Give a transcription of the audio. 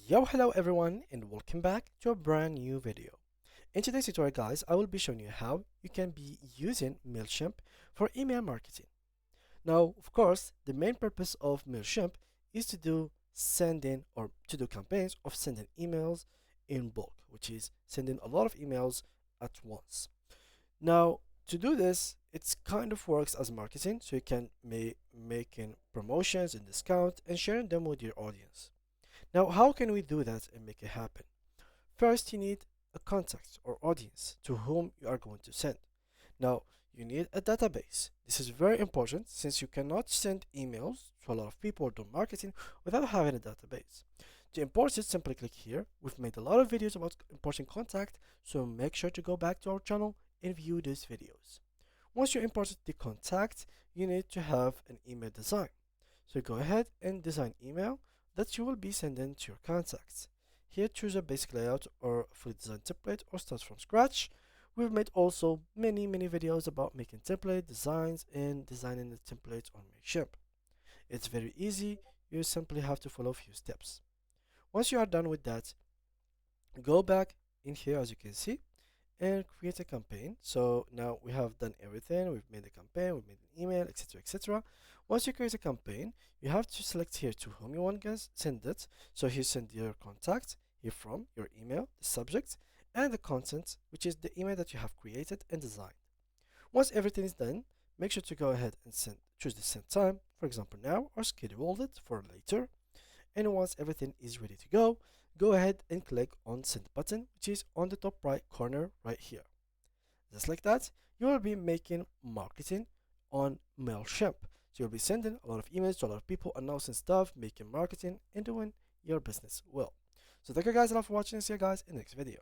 Hello everyone and welcome back to a brand new video. In today's tutorial guys, I will be showing you how you can be using Mailchimp for email marketing. Now, of course, the main purpose of Mailchimp is to do sending or to do campaigns of sending emails in bulk, which is sending a lot of emails at once. Now, to do this, it's kind of works as marketing, so you can making promotions and discount and sharing them with your audience. Now, how can we do that and make it happen? First, you need a contact or audience to whom you are going to send. Now, you need a database. This is very important since you cannot send emails to a lot of people or do marketing without having a database. To import it, simply click here. We've made a lot of videos about importing contact, so make sure to go back to our channel and view these videos. Once you imported the contact, you need to have an email design. So go ahead and design email that you will be sending to your contacts. Here choose a basic layout or fully designed template or start from scratch. We've made also many videos about making template designs and designing the templates on Mailchimp. It's very easy, you simply have to follow a few steps. Once you are done with that, go back in here as you can see and create a campaign. So now we have done everything. We've made a campaign, we've made an email, etc. etc. Once you create a campaign, you have to select here to whom you want to send it. So here send your contact, here from your email, the subject, and the content, which is the email that you have created and designed. Once everything is done, make sure to go ahead and choose the send time, for example now, or schedule it for later. And once everything is ready to go ahead and click on send button, which is on the top right corner right here. Just like that, you will be making marketing on Mailchimp. So you'll be sending a lot of emails to a lot of people, announcing stuff, making marketing, and doing your business well. So thank you guys a lot for watching. See you guys in the next video.